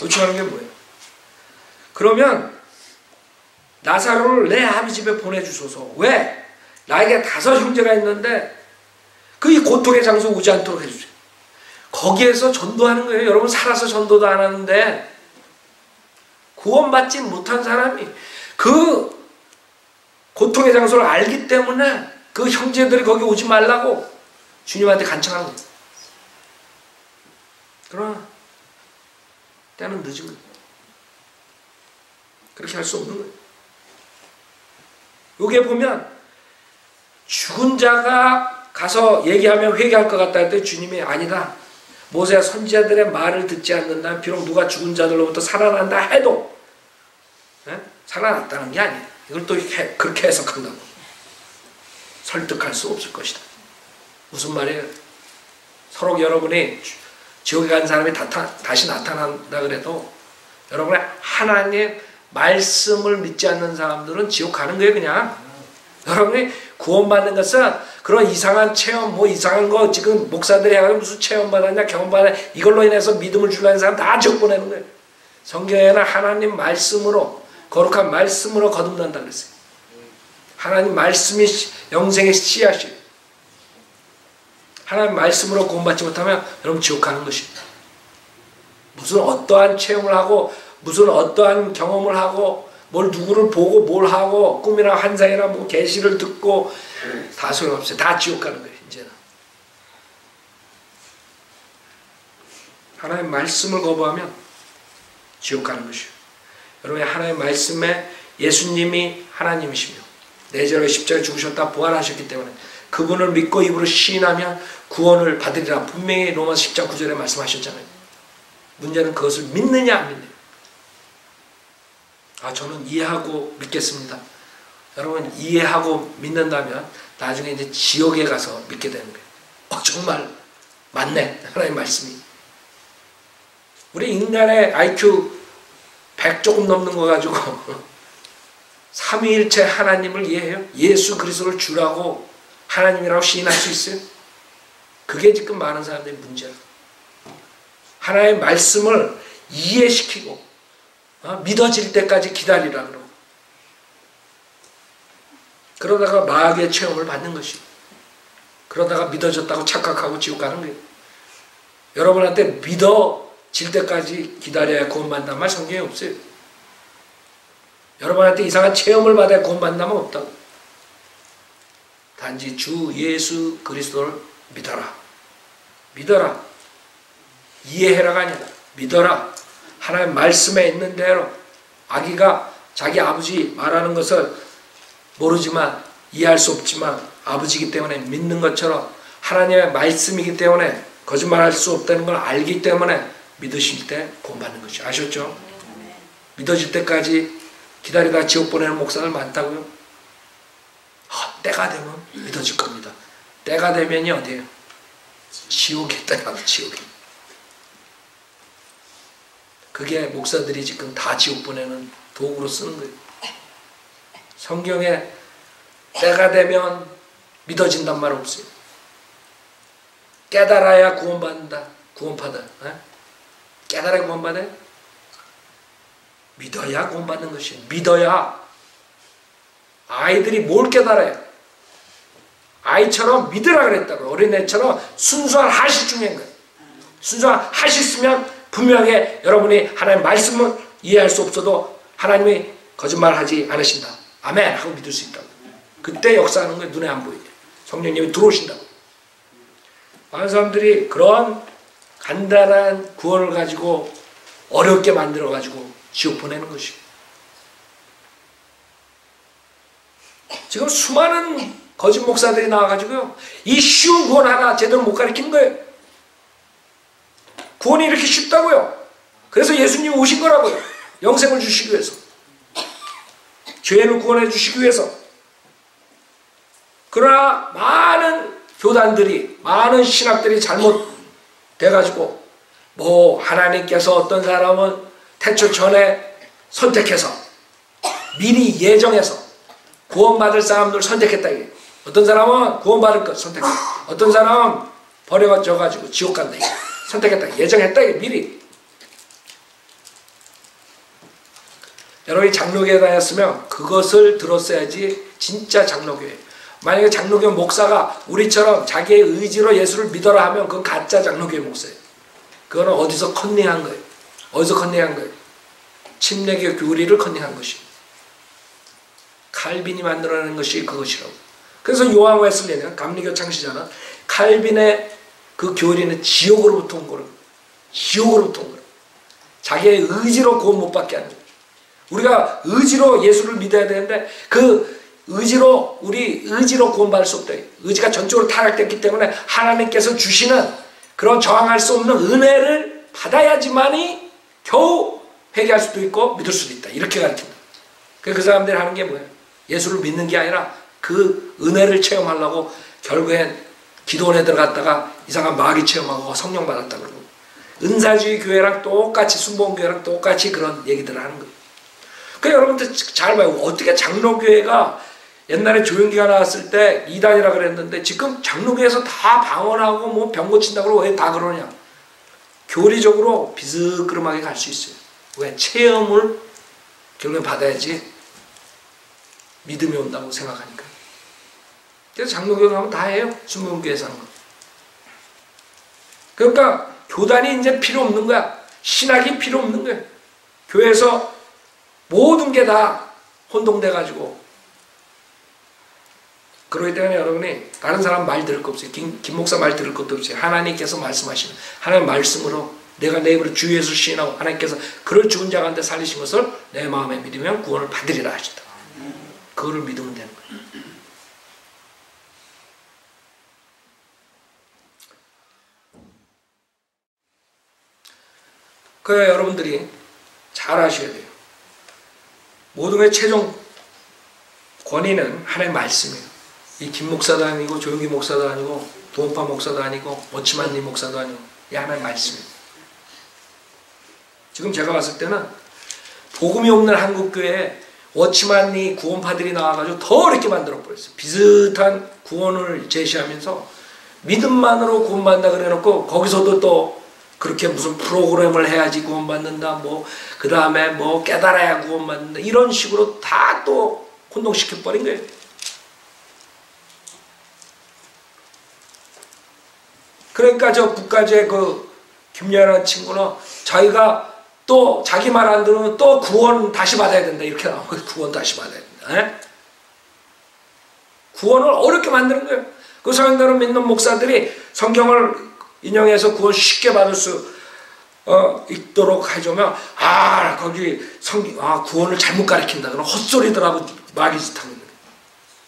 요청하는 게 뭐예요? 그러면 나사로를 내 아비 집에 보내주소서. 왜? 나에게 5 형제가 있는데 그 이 고통의 장소 오지 않도록 해주세요. 거기에서 전도하는 거예요. 여러분 살아서 전도도 안 하는데 구원받지 못한 사람이 그 고통의 장소를 알기 때문에 그 형제들이 거기 오지 말라고 주님한테 간청하는 거예요. 그러나 때는 늦은 거예요. 그렇게 할 수 없는 거예요. 여기에 보면 죽은 자가 가서 얘기하면 회개할 것 같다 할 때 주님이 아니다. 모세와 선지자들의 말을 듣지 않는다면 비록 누가 죽은 자들로부터 살아난다 해도 살아났다는 게 아니야. 이걸 또 그렇게 해석한다고. 설득할 수 없을 것이다. 무슨 말이에요? 서로 여러분이 지옥에 간 사람이 다시 나타난다 그래도 여러분의 하나님 말씀을 믿지 않는 사람들은 지옥 가는 거예요. 그냥 여러분이 구원받는 것은 그런 이상한 체험 뭐 이상한 거 지금 목사들이 해가지고 무슨 체험 받았냐 경험 받았냐 이걸로 인해서 믿음을 주려는 사람 다 지옥 보내는 거예요. 성경에는 하나님 말씀으로 거룩한 말씀으로 거듭난다 그랬어요. 하나님 말씀이 영생의 씨앗이에요. 하나님 말씀으로 구원받지 못하면 여러분 지옥 가는 것입니다. 무슨 어떠한 체험을 하고 무슨 어떠한 경험을 하고 뭘 누구를 보고 뭘 하고 꿈이나 환상이나 뭐 계시를 듣고 다 소용없어요. 다 지옥 가는 거예요. 이제는 하나님 말씀을 거부하면 지옥 가는 것이에요. 여러분 하나님 말씀에 예수님이 하나님이시며 내재로 십자가에 죽으셨다 부활하셨기 때문에 그분을 믿고 입으로 시인하면 구원을 받으리라 분명히 로마서 10장 9절에 말씀하셨잖아요. 문제는 그것을 믿느냐 안 믿느냐. 저는 이해하고 믿겠습니다. 여러분 이해하고 믿는다면 나중에 이제 지옥에 가서 믿게 되는 거예요. 정말 맞네 하나님 말씀이. 우리 인간의 IQ 100 조금 넘는 거 가지고 삼위일체 하나님을 이해해요? 예수 그리스도를 주라고 하나님이라고 시인할 수 있어요? 그게 지금 많은 사람들의 문제야. 하나님의 말씀을 이해시키고 믿어질 때까지 기다리라 그러고 그러다가 마귀의 체험을 받는 것이 그러다가 믿어졌다고 착각하고 지옥 가는 거예요. 여러분한테 믿어질 때까지 기다려야 구원받는다는 말 성경에 없어요. 여러분한테 이상한 체험을 받아야 구원받는다면 없다고. 단지 주 예수 그리스도를 믿어라. 믿어라. 이해해라가 아니라 믿어라. 하나님 말씀에 있는 대로 아기가 자기 아버지 말하는 것을 모르지만 이해할 수 없지만 아버지이기 때문에 믿는 것처럼 하나님의 말씀이기 때문에 거짓말할 수 없다는 걸 알기 때문에 믿으실 때 구원받는 것이 아셨죠? 믿어질 때까지 기다리다 지옥 보내는 목사들 많다고요? 때가 되면 믿어질 겁니다. 때가 되면이 어디예요? 지옥에 있다. 지옥에. 그게 목사들이 지금 다 지옥 보내는 도구로 쓰는 거예요. 성경에 때가 되면 믿어진단 말 없어요. 깨달아야 구원받는다. 구원받아. 깨달아야 구원받아요? 믿어야 구원받는 것이에요. 믿어야. 아이들이 뭘 깨달아요? 아이처럼 믿으라 그랬다고. 어린애처럼 순수한 하시 중요한 거예요. 순수한 하시 쓰면 분명히 여러분이 하나님 말씀을 이해할 수 없어도 하나님이 거짓말하지 않으신다. 아멘 하고 믿을 수 있다고. 그때 역사하는 게 눈에 안 보이게. 성령님이 들어오신다고. 많은 사람들이 그런 간단한 구원을 가지고 어렵게 만들어가지고 지옥 보내는 것이고. 지금 수많은 거짓 목사들이 나와가지고요. 이 쉬운 구원 하나 제대로 못 가르친 거예요. 구원이 이렇게 쉽다고요. 그래서 예수님이 오신 거라고요. 영생을 주시기 위해서. 죄를 구원해 주시기 위해서. 그러나 많은 교단들이 많은 신학들이 잘못돼가지고 뭐 하나님께서 어떤 사람은 태초 전에 선택해서 미리 예정해서 구원받을 사람들 선택했다 이게. 어떤 사람은 구원받을 것 선택했다. 어떤 사람은 버려져가지고 지옥 간다 이게. 선택했다. 예정했다 이게 미리. 여러분이 장로교에 다녔으면 그것을 들었어야지 진짜 장로교예요. 만약에 장로교 목사가 우리처럼 자기의 의지로 예수를 믿어라 하면 그건 가짜 장로교의 목사예요. 그거는 어디서 컨닝한 거예요. 어디서 컨닝한 거예요. 침례교 교리를 컨닝한 것이에요. 칼빈이 만들어낸 것이 그것이라고. 그래서 요한 웨슬리는 감리교 창시자는 칼빈의 그 교리는 지옥으로부터 온 거라고. 지옥으로부터 온 거라고. 자기의 의지로 구원 못 받게 하는 거예요. 우리가 의지로 예수를 믿어야 되는데 그 우리 의지로 구원받을 수 없다. 의지가 전적으로 타락됐기 때문에 하나님께서 주시는 그런 저항할 수 없는 은혜를 받아야지만이 겨우 회개할 수도 있고 믿을 수도 있다. 이렇게 가르칩니다. 그 사람들이 하는 게 뭐예요? 예수를 믿는 게 아니라 그 은혜를 체험하려고 결국엔 기도원에 들어갔다가 이상한 마귀 체험하고 성령 받았다 그러고, 은사주의 교회랑 똑같이, 순복음교회랑 똑같이 그런 얘기들을 하는 거예요. 그러니까 여러분들 잘 봐요. 어떻게 장로교회가 옛날에 조용기가 나왔을 때 이단이라 그랬는데 지금 장로교회에서 다 방언하고 뭐 병 고친다고 왜 다 그러냐. 교리적으로 비스그름하게 갈 수 있어요. 왜? 체험을 결국엔 받아야지 믿음이 온다고 생각하니까. 그래서 장로교회 가면 다 해요. 순복음교회에서 하는 거. 그러니까 교단이 이제 필요 없는 거야. 신학이 필요 없는 거야. 교회에서 모든 게 다 혼동돼가지고. 그렇기 때문에 여러분이 다른 사람 말 들을 거 없어요. 김 목사 말 들을 것도 없어요. 하나님께서 말씀하시는 하나님 말씀으로 내가 내 입으로 주 예수 시인하고 하나님께서 그를 죽은 자 가운데 살리신 것을 내 마음에 믿으면 구원을 받으리라 하신다. 그거를 믿으면 되는 거예요. 그래야 여러분들이 잘 아셔야 돼요. 모든 게 최종 권위는 하나님의 말씀이에요. 이 김 목사도 아니고 조용기 목사도 아니고 도원파 목사도 아니고 워치만님 목사도 아니고 이 하나님의 말씀이에요. 지금 제가 봤을 때는 복음이 없는 한국교회에 워치만이 구원파들이 나와가지고 더 어렵게 만들어버렸어요. 비슷한 구원을 제시하면서 믿음만으로 구원받는다 그래놓고 거기서도 또 그렇게 무슨 프로그램을 해야지 구원받는다, 뭐 그 다음에 뭐 깨달아야 구원받는다, 이런 식으로 다 또 혼동시켜버린 거예요. 그러니까 저 북가제 그 김연아 친구는 자기가 또 자기 말 안 들으면 또 구원 다시 받아야 된다 이렇게 나와요. 구원 다시 받아야 된다. 에? 구원을 어렵게 만드는 거예요. 그 성경대로 믿는 목사들이 성경을 인용해서 구원 쉽게 받을 수 있도록 해주면 거기 구원을 잘못 가르친다 그러면 헛소리들하고 마귀 짓 하는 거예요.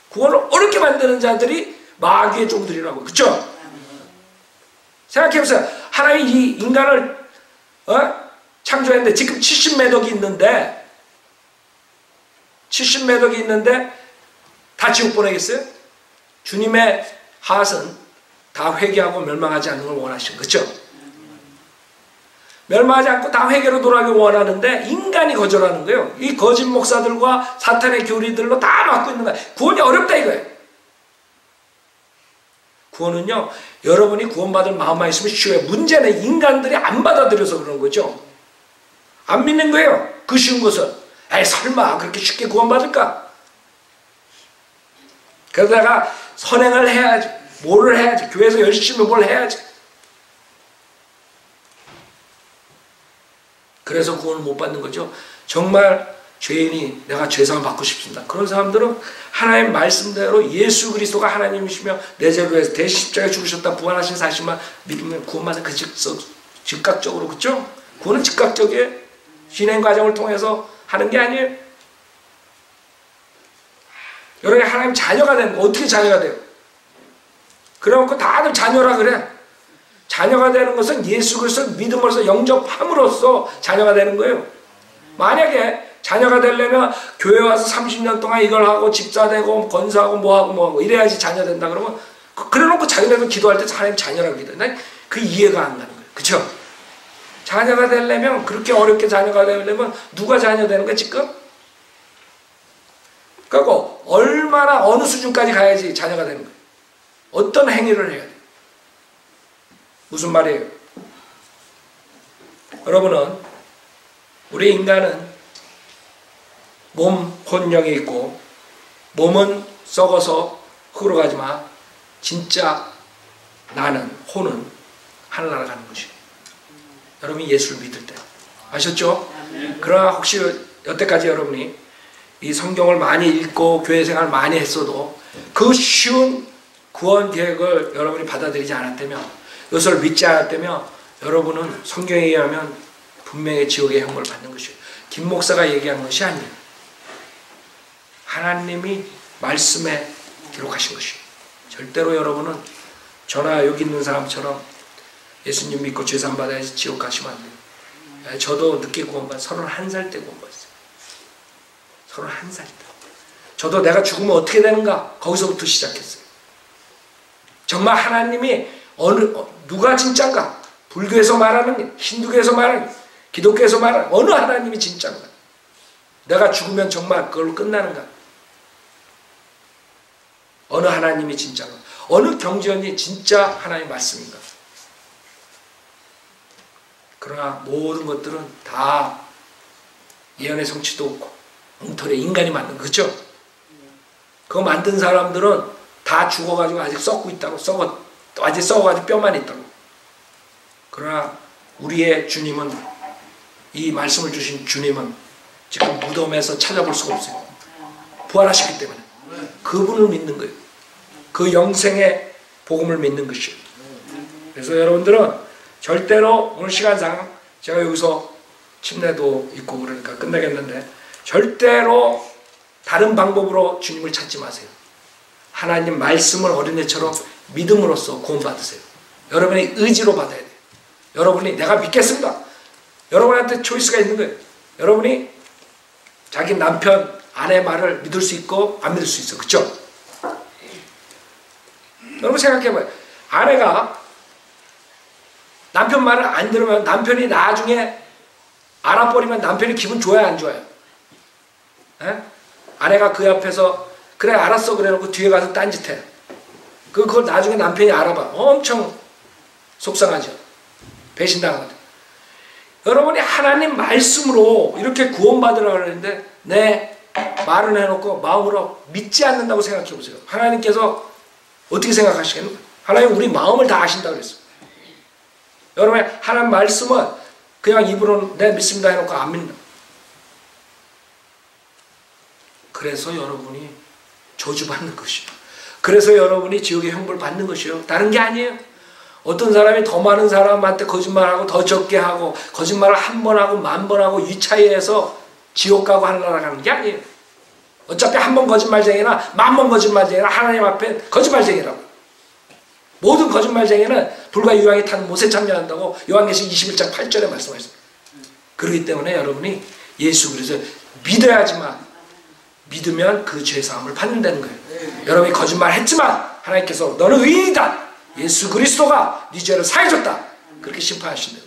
구원을 어렵게 만드는 자들이 마귀의 종들이라고. 그렇죠? 생각해보세요. 하나님이 이 인간을 창조했는데 지금 70매덕이 있는데 70매덕이 있는데 다 지옥 보내겠어요? 주님의 하앗은 다 회개하고 멸망하지 않는 걸 원하시는 거죠. 멸망하지 않고 다 회개로 돌아가길 원하는데 인간이 거절하는 거예요. 이 거짓 목사들과 사탄의 교리들로 다 막고 있는 거예요. 구원이 어렵다 이거예요. 구원은요, 여러분이 구원받을 마음만 있으면 쉬워요. 문제는 인간들이 안 받아들여서 그런 거죠. 안 믿는 거예요. 그 쉬운 것을. 설마 그렇게 쉽게 구원받을까? 그러다가 선행을 해야지. 뭐를 해야지. 교회에서 열심히 뭘 해야지. 그래서 구원을 못 받는 거죠. 정말 죄인이 내가 죄상을 받고 싶습니다. 그런 사람들은 하나님 말씀대로 예수 그리스도가 하나님이시며 내 죄를 위해서 대신 십자가에 죽으셨다 부활하신 사실만 믿으면 구원받는 그 즉각적으로. 그렇죠? 구원은 즉각적이에요. 진행 과정을 통해서 하는 게 아니에요. 여러분이 하나님 자녀가 되는 거 어떻게 자녀가 돼요? 그래놓고 다들 자녀라 그래. 자녀가 되는 것은 예수 그리스도를 믿음으로써 영접함으로써 자녀가 되는 거예요. 만약에 자녀가 되려면 교회 와서 30년 동안 이걸 하고 집사 되고 권사하고 뭐하고 이래야지 자녀 된다 그러면 그래놓고 자기네도 기도할 때 하나님 자녀라고 기도해. 난 그 이해가 안 가는 거예요. 그쵸? 자녀가 되려면 그렇게 어렵게 자녀가 되려면 누가 자녀 되는 거야 지금? 그리고 얼마나 어느 수준까지 가야지 자녀가 되는 거예요. 어떤 행위를 해야 돼요? 무슨 말이에요? 여러분은 우리 인간은 몸, 혼, 영이 있고 몸은 썩어서 흙으로 가지만 진짜 나는, 혼은 하늘나라 가는 것이에요. 여러분이 예수를 믿을 때. 아셨죠? 그러나 혹시 여태까지 여러분이 이 성경을 많이 읽고 교회 생활을 많이 했어도 그 쉬운 구원 계획을 여러분이 받아들이지 않았다면, 이것을 믿지 않았다면 여러분은 성경에 의하면 분명히 지옥의 형벌을 받는 것이에요. 김 목사가 얘기한 것이 아니에요. 하나님이 말씀에 기록하신 것이에요. 절대로 여러분은 저나 여기 있는 사람처럼 예수님 믿고 죄산 받아야지 지옥 가시면 안 돼요. 저도 늦게 구원받았어요. 31살 때 구원받았어요. 31살 때. 저도 내가 죽으면 어떻게 되는가 거기서부터 시작했어요. 정말 하나님이 누가 진짜인가? 불교에서 말하는, 힌두교에서 말하는, 기독교에서 말하는 어느 하나님이 진짜인가? 내가 죽으면 정말 그걸로 끝나는가? 어느 하나님이 진짜인가? 어느 경전이 진짜 하나님의 말씀인가? 그러나 모든 것들은 다 예언의 성취도 없고 엉터리 인간이 만든 거죠. 그거 만든 사람들은 다 죽어가지고 아직 썩고 있다고. 아직 썩어가지고 뼈만 있다고. 그러나 우리의 주님은, 이 말씀을 주신 주님은 지금 무덤에서 찾아볼 수가 없어요. 부활하셨기 때문에 그분을 믿는 거예요. 그 영생의 복음을 믿는 것이에요. 그래서 여러분들은 절대로 오늘 시간상 제가 여기서 침례도 있고 그러니까 끝나겠는데 절대로 다른 방법으로 주님을 찾지 마세요. 하나님 말씀을 어린애처럼 믿음으로써 구원받으세요. 여러분의 의지로 받아야 돼요. 여러분이 내가 믿겠습니다. 여러분한테 초이스가 있는 거예요. 여러분이 자기 남편, 아내 말을 믿을 수 있고 안 믿을 수 있어. 그렇죠? 여러분 생각해봐요. 아내가 남편 말을 안 들으면 남편이 나중에 알아버리면 남편이 기분 좋아요, 안 좋아요? 에? 아내가 그 앞에서 그래 알았어 그래놓고 뒤에 가서 딴짓해. 그걸 나중에 남편이 알아봐. 엄청 속상하죠. 배신당하거든. 여러분이 하나님 말씀으로 이렇게 구원받으라고 그러는데 내 말은 해놓고 마음으로 믿지 않는다고 생각해 보세요. 하나님께서 어떻게 생각하시겠노? 하나님 우리 마음을 다 아신다고 그랬어요. 여러분 하나님 말씀은 그냥 입으로는 내 믿습니다 해놓고 안 믿는다. 그래서 여러분이 저주받는 것이요. 그래서 여러분이 지옥의 형벌 받는 것이요. 다른 게 아니에요. 어떤 사람이 더 많은 사람한테 거짓말하고 더 적게 하고 거짓말을 한 번 하고 만 번 하고 유차이해서 지옥 가고 하늘나라 가는 게 아니에요. 어차피 한 번 거짓말쟁이나 만 번 거짓말쟁이나 하나님 앞에 거짓말쟁이라고. 모든 거짓말쟁이는 불과 유황이 타는 못에 참여한다고 요한계시록 21장 8절에 말씀하셨습니다. 그렇기 때문에 여러분이 예수 그리스도를 믿어야지만 믿으면 그 죄사함을 받는다는 거예요. 여러분이 거짓말했지만 하나님께서 너는 의인이다. 예수 그리스도가 네 죄를 사해줬다. 그렇게 심판하신다.